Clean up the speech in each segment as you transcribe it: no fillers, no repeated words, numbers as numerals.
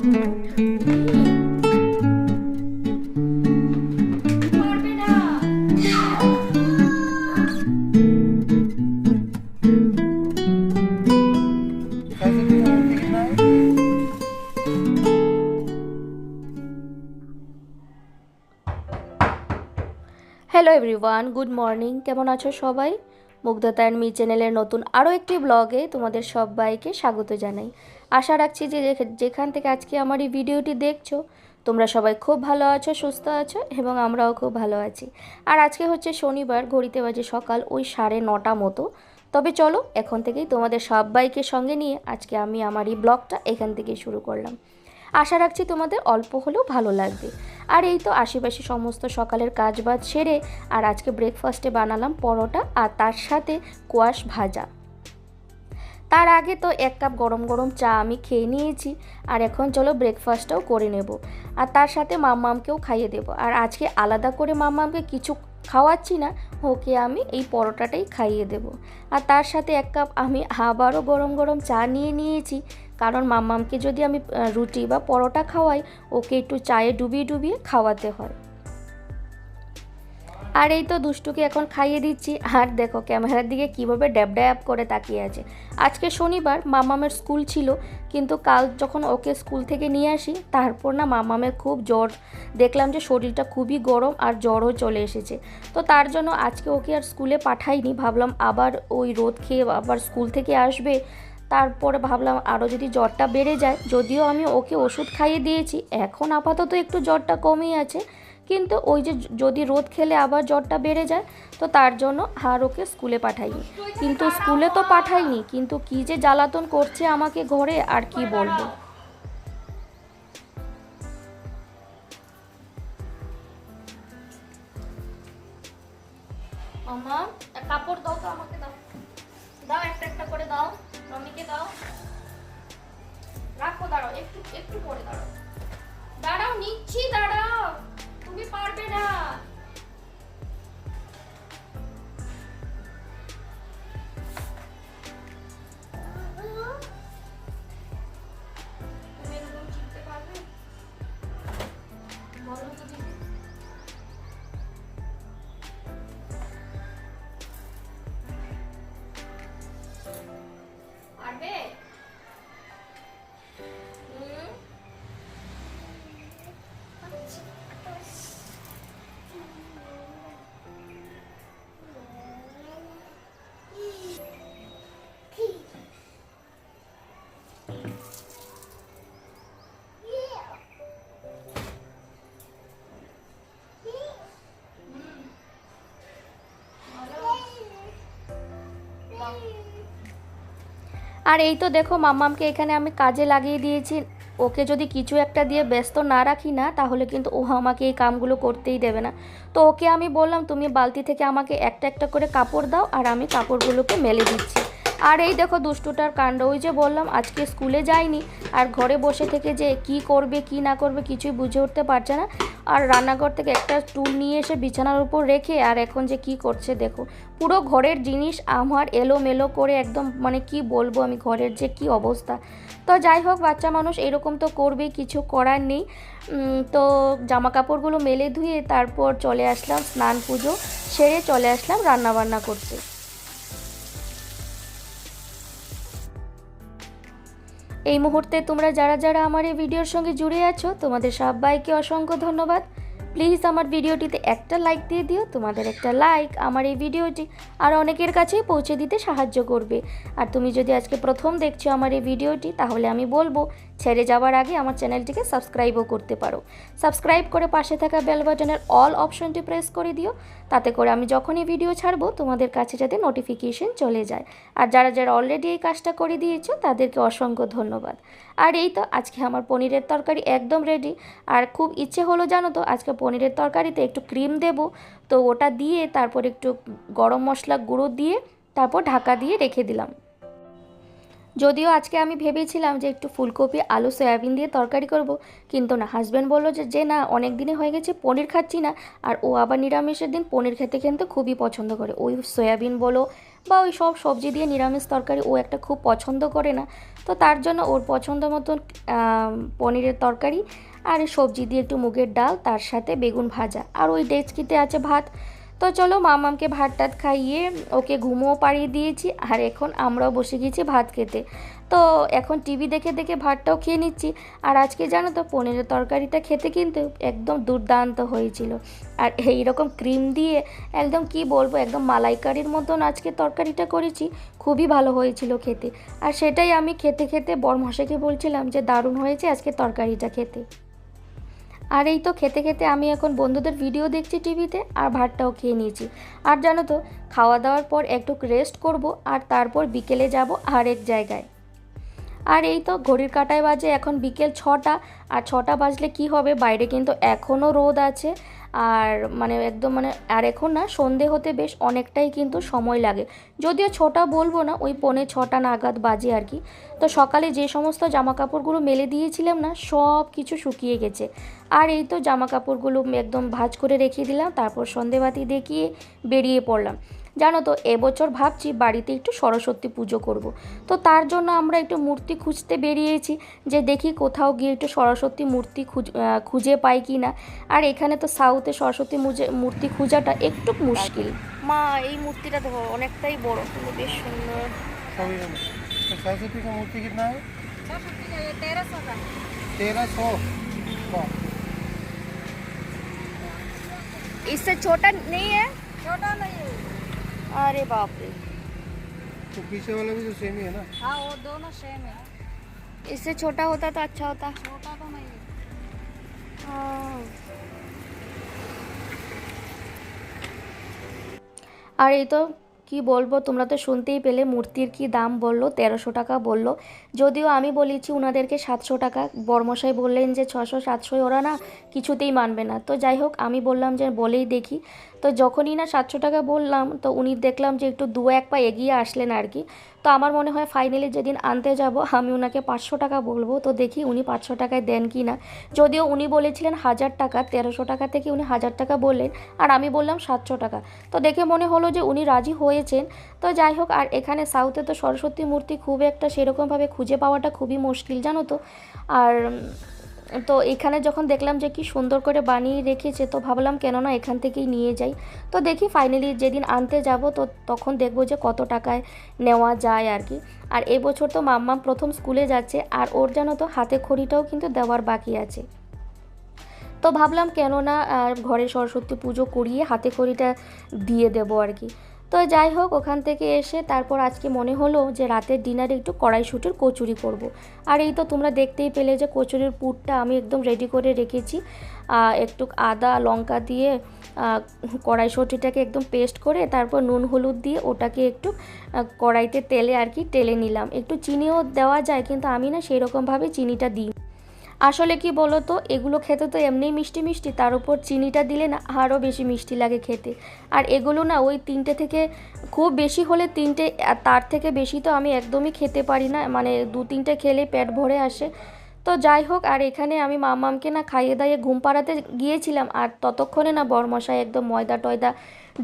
Hello everyone, good morning. কেমন আছো সবাই? মুগ্ধতা অ্যান্ড মি চ্যানেলের নতুন আরও একটি ব্লগে তোমাদের সবাইকে স্বাগত জানাই। আশা রাখছি যে যেখান থেকে আজকে আমার এই ভিডিওটি দেখছো তোমরা সবাই খুব ভালো আছো, সুস্থ আছো এবং আমরাও খুব ভালো আছি। আর আজকে হচ্ছে শনিবার, ঘড়িতে বাজে সকাল ওই 9:30 মতো। তবে চলো এখন থেকেই তোমাদের সবাইকে সঙ্গে নিয়ে আজকে আমি আমার এই ব্লগটা এখান থেকেই শুরু করলাম। আশা রাখছি তোমাদের অল্প হলেও ভালো লাগবে। আর এই তো আশেপাশে সমস্ত সকালের কাজবাজ সেরে আর আজকে ব্রেকফাস্টে বানালাম পরোটা আর তার সাথে কোয়াশ ভাজা। তার আগে তো 1 কাপ গরম গরম চা আমি খেয়ে নিয়েছি। আর এখন চলো ব্রেকফাস্টটাও করে নেব আর তার সাথে মাম্মামকেও খাইয়ে দেব। আর আজকে আলাদা করে মাম্মামকে কিছু খাওয়াচ্ছি না, ওকে আমি এই পরোটাটাই খাইয়ে দেব। আর তার সাথে 1 কাপ আমি আবারও গরম গরম চা নিয়ে নিয়েছি, কারণ মাম্মামকে যদি আমি রুটি বা পরোটা খাওয়াই ওকে একটু চায়ে ডুবিয়ে ডুবিয়ে খাওয়াতে হয়। আর এই তো দুষ্টুকে এখন খাইয়ে দিচ্ছি। আর দেখো ক্যামেরার দিকে কীভাবে ড্যাব ড্যাব করে তাকিয়ে আছে। আজকে শনিবার, মামামের স্কুল ছিল, কিন্তু কাল যখন ওকে স্কুল থেকে নিয়ে আসি তারপর না মামামের খুব জ্বর, দেখলাম যে শরীরটা খুবই গরম আর জ্বরও চলে এসেছে। তো তার জন্য আজকে ওকে আর স্কুলে পাঠাইনি, ভাবলাম আবার ওই রোদ খেয়ে আবার স্কুল থেকে আসবে। তারপরে ভাবলাম আরও যদি জ্বরটা বেড়ে যায়, যদিও আমি ওকে ওষুধ খাইয়ে দিয়েছি, এখন আপাতত একটু জ্বরটা কমই আছে, কিন্তু ওই যে যদি রোদ খেলে আবার জ্বরটা বেড়ে যায়, তো তার জন্য আর ওকে স্কুলে পাঠাইনি। কিন্তু স্কুলে তো পাঠাইনি, কিন্তু কী যে জ্বালাতন করছে আমাকে ঘরে আর কি বলবো। মামা কাপড় দাও তো, আমাকে দাও, দাও একটা একটা করে দাও, মম্মিকে দাও, রাখো, দাঁড়াও একটু একটু পরে দাঁড়াও, দাঁড়াও নিচ্ছি, দাঁড়াও, তুমি পারবে না। তুমি এরকম চিনতে পারবে? বলো তো দিদি। পারবে? আর এই তো দেখো মাম্মামকে এখানে আমি কাজে লাগিয়ে দিয়েছি। ওকে যদি কিছু একটা দিয়ে ব্যস্ত না রাখি না, তাহলে কিন্তু ও আমাকে এই কামগুলো করতেই দেবে না। তো ওকে আমি বললাম তুমি বালতি থেকে আমাকে একটা একটা করে কাপড় দাও, আর আমি কাপড়গুলোকে মেলে দিচ্ছি। আর এই দেখো দুষ্টুটার কাণ্ড, ওই যে বললাম আজকে স্কুলে যায়নি, আর ঘরে বসে থেকে যে কি করবে কি না করবে কিছুই বুঝে উঠতে পারছে না। আর রান্নাঘর থেকে একটা টুল নিয়ে এসে বিছানার উপর রেখে আর এখন যে কি করছে দেখো, পুরো ঘরের জিনিস আমার এলোমেলো করে একদম, মানে কি বলবো আমি, ঘরের যে কি অবস্থা। তো যাই হোক, বাচ্চা মানুষ এরকম তো করবেই, কিছু করার নেই। তো জামা কাপড়গুলো মেলে ধুয়ে তারপর চলে আসলাম, স্নান পুজো সেরে চলে আসলাম রান্নাবান্না করতে। এই মুহূর্তে তোমরা যারা যারা আমার এই ভিডিওর সঙ্গে জুড়ে আছো তোমাদের সবাইকে অসংখ্য ধন্যবাদ। প্লিজ আমার ভিডিওটিতে একটা লাইক দিয়ে দিও। তোমাদের একটা লাইক আমার এই ভিডিওটি আর অনেকের কাছেই পৌঁছে দিতে সাহায্য করবে। আর তুমি যদি আজকে প্রথম দেখছো আমার এই ভিডিওটি, তাহলে আমি বলবো ছেড়ে যাওয়ার আগে আমার চ্যানেলটিকে সাবস্ক্রাইবও করতে পারো। সাবস্ক্রাইব করে পাশে থাকা বেল বাটনের অল অপশনটি প্রেস করে দিও, তাতে করে আমি যখনই ভিডিও ছাড়বো তোমাদের কাছে যাতে নোটিফিকেশন চলে যায়। আর যারা যারা অলরেডি এই কাজটা করে দিয়েছো তাদেরকে অসংখ্য ধন্যবাদ। আর এই তো আজকে আমার পনিরের তরকারি একদম রেডি। আর খুব ইচ্ছে হলো জানো তো, আজকে পনিরের তরকারিতে একটু ক্রিম দেব, তো ওটা দিয়ে তারপর একটু গরম মশলা গুঁড়ো দিয়ে তারপর ঢাকা দিয়ে রেখে দিলাম। যদিও আজকে আমি ভেবেছিলাম যে একটু ফুলকপি আলু সয়াবিন দিয়ে তরকারি করব, কিন্তু না, হাজব্যান্ড বললো যে না, অনেক দিনই হয়ে গেছে পনির খাচ্ছি না। আর ও আবার নিরামিষের দিন পনির খেতে কিন্তু খুবই পছন্দ করে। ওই সয়াবিন বলো বা ওই সব সবজি দিয়ে নিরামিষ তরকারি ও একটা খুব পছন্দ করে না। তো তার জন্য ওর পছন্দ মতন পনিরের তরকারি আর সবজি দিয়ে একটু মুগের ডাল, তার সাথে বেগুন ভাজা, আর ওই ডেচকিতে আছে ভাত। তো চলো, মামামকে ভাত টাত খাইয়ে ওকে ঘুমোও পাড়িয়ে দিয়েছি, আর এখন আমরাও বসে গেছি ভাত খেতে। তো এখন টিভি দেখে দেখে ভাতটাও খেয়ে নিচ্ছি। আর আজকে জানো তো, পনিরের তরকারিটা খেতে কিন্তু একদম দুর্দান্ত হয়েছিল। আর এইরকম ক্রিম দিয়ে একদম কি বলবো, একদম মালাইকারির মতন আজকে তরকারিটা করেছি, খুবই ভালো হয়েছিল খেতে। আর সেটাই আমি খেতে খেতে বরমশাইকে বলছিলাম যে দারুণ হয়েছে আজকে তরকারিটা খেতে। আর এই তো খেতে খেতে আমি এখন বন্ধুদের ভিডিও দেখছি টিভিতে, আর ভাতটাও খেয়ে নিয়েছি। আর জানো তো, খাওয়া দাওয়ার পর একটু রেস্ট করব, আর তারপর বিকেলে যাব আরেক জায়গায়। আর এই তো ঘড়ির কাঁটায় বাজে এখন বিকেল 6টা। আর 6টা বাজলে কি হবে, বাইরে কিন্তু এখনও রোদ আছে। আর মানে একদম মানে, আর এখন না, সন্ধে হতে বেশ অনেকটাই কিন্তু সময় লাগে। যদিও 6টা বলবো না, ওই 6:45 নাগাদ বাজে আর কি। তো সকালে যে সমস্ত জামা কাপড়গুলো মেলে দিয়েছিলাম না, সব কিছু শুকিয়ে গেছে। আর এই তো জামা কাপড়গুলো একদম ভাঁজ করে রেখে দিলাম, তারপর সন্ধেবাতি দেখিয়ে বেরিয়ে পড়লাম। জানো তো, এবছর ভাবছি বাড়িতে একটু সরস্বতী পুজো করব। তো তার জন্য আমরা একটু মূর্তি খুঁজতে বেরিয়েছি, যে দেখি কোথাও গিয়ে একটু সরস্বতী মূর্তি খুঁজে পাই কি না। আর এখানে তো সাউথে সরস্বতী মূর্তি খোঁজাটা একটু মুশকিল। মা, এই মূর্তিটা দেখো, অনেকটাই বড় কিন্তু বেশ সুন্দর। सरस्वती का मूर्ति कितना है? 1300 का। 1300। इससे छोटा नहीं है? छोटा नहीं है। अरे बाप रे, तो पीछे वाला भी तो सेम ही है ना? हाँ, वो दोनों सेम है। इससे छोटा होता तो अच्छा होता। छोटा तो नहीं है। हाँ। আর এই তো কি বলবো, তোমরা তো শুনতেই পেলে মূর্তির কি দাম বললো, 1300 টাকা বললো। যদিও আমি বলেছি ওনাদেরকে 700 টাকা, বর্মশাই বললেন যে 600-700 ওরা না কিছুতেই মানবে না। তো যাই হোক, আমি বললাম যে বলেই দেখি। তো যখনই না 700 টাকা বললাম, তো উনি দেখলাম যে একটু 2-1 পা এগিয়ে আসলেন আর কি। তো আমার মনে হয় ফাইনালি যেদিন আনতে যাব আমি ওনাকে 500 টাকা বলবো, তো দেখি উনি 500 টাকায় দেন কি না। যদিও উনি বলেছিলেন 1000 টাকা, 1300 টাকা থেকে উনি 1000 টাকা বললেন, আর আমি বললাম 700 টাকা। তো দেখে মনে হলো যে উনি রাজি হয়েছেন। তো যাই হোক, আর এখানে সাউথে তো সরস্বতী মূর্তি খুব একটা সেরকমভাবে খুঁজে পাওয়াটা খুবই মুশকিল, জানো তো। আর তো এখানে যখন দেখলাম যে কি সুন্দর করে বানিয়ে রেখেছে, তো ভাবলাম কেননা এখান থেকেই নিয়ে যাই। তো দেখি ফাইনালি যেদিন আনতে যাব, তো তখন দেখবো যে কত টাকায় নেওয়া যায় আর কি। আর এবছর তো মাম্মাম প্রথম স্কুলে যাচ্ছে, আর ওর জানো তো হাতে খড়িটাও কিন্তু দেওয়ার বাকি আছে। তো ভাবলাম কেননা ঘরে সরস্বতী পুজো করিয়ে হাতে খড়িটা দিয়ে দেবো আর কি। তো যাই হোক, ওখান থেকে এসে তারপর আজকে মনে হলো যে রাতের ডিনারে একটু কড়াইশুঁটির কচুরি করব। আর এই তো তোমরা দেখতেই পেলে যে কচুরির পুরটা আমি একদম রেডি করে রেখেছি। একটু আদা লঙ্কা দিয়ে কড়াইশুঁটিটাকে একদম পেস্ট করে, তারপর নুন হলুদ দিয়ে ওটাকে একটু কড়াইতে তেলে আর কি টেলে নিলাম। একটু চিনিও দেওয়া যায়, কিন্তু আমি না সেরকমভাবে চিনিটা দিই। আসলে কি বলো তো, এগুলো খেতে তো এমনিই মিষ্টি মিষ্টি, তার উপর চিনিটা দিলে না আরও বেশি মিষ্টি লাগে খেতে। আর এগুলো না ওই 3টে থেকে, খুব বেশি হলে 3টে, আর তার থেকে বেশি তো আমি একদমই খেতে পারি না, মানে 2-3টে খেলে পেট ভরে আসে। তো যাই হোক, আর এখানে আমি মামামকে না খাইয়ে দাইয়ে ঘুম পাড়াতে গিয়েছিলাম, আর ততক্ষণে না বরমশাই একদম ময়দা টয়দা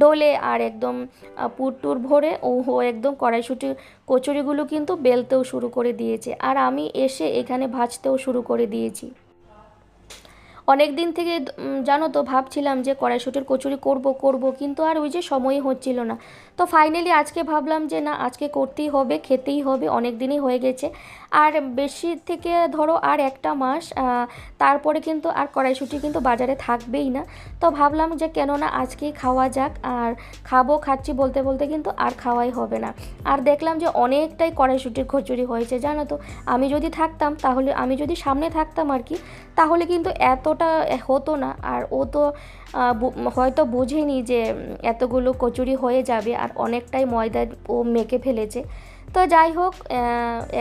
ডোলে আর একদম পুর টুর ভরে ও একদম কড়াইশুঁটির কচুরিগুলো কিন্তু বেলতেও শুরু করে দিয়েছে, আর আমি এসে এখানে ভাজতেও শুরু করে দিয়েছি। অনেক দিন থেকে জানো তো ভাবছিলাম যে কড়াইশুঁটির কচুরি করব, কিন্তু আর ওই যে সময়ই হচ্ছিল না। তো ফাইনালি আজকে ভাবলাম যে না, আজকে করতেই হবে, খেতেই হবে, অনেক দিনই হয়ে গেছে। আর বেশি থেকে ধরো আর একটা মাস, তারপরে কিন্তু আর কড়াইশুঁটি কিন্তু বাজারে থাকবেই না। তো ভাবলাম যে কেননা আজকেই খাওয়া যাক, আর খাচ্ছি বলতে বলতে কিন্তু আর খাওয়াই হবে না। আর দেখলাম যে অনেকটাই কড়াইশুঁটির কচুরি হয়েছে, জানো তো। আমি যদি সামনে থাকতাম আর কি, তাহলে কিন্তু এতটা হতো না। আর ও তো হয়তো বোঝেনি যে এতগুলো কচুরি হয়ে যাবে, আর অনেকটাই ময়দা ও মেখে ফেলেছে। তো যাই হোক,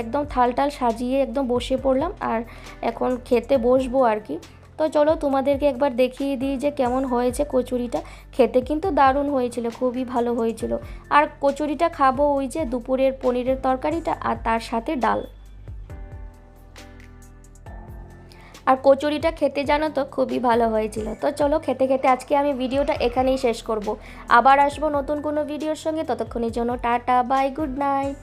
একদম থাল সাজিয়ে একদম বসে পড়লাম, আর এখন খেতে বসবো আর কি। তো চলো তোমাদেরকে একবার দেখিয়ে দিই যে কেমন হয়েছে কচুরিটা। খেতে কিন্তু দারুণ হয়েছিল, খুবই ভালো হয়েছিল। আর কচুরিটা খাবো ওই যে দুপুরের পনিরের তরকারিটা আর তার সাথে ডাল। আর কচুরিটা খেতে জানো তো খুবই ভালো হয়েছিল। তো চলো খেতে খেতে আজকে আমি ভিডিওটা এখানেই শেষ করব। আবার আসবো নতুন কোনো ভিডিওর সঙ্গে, ততক্ষণের জন্য টাটা বাই, গুড নাইট।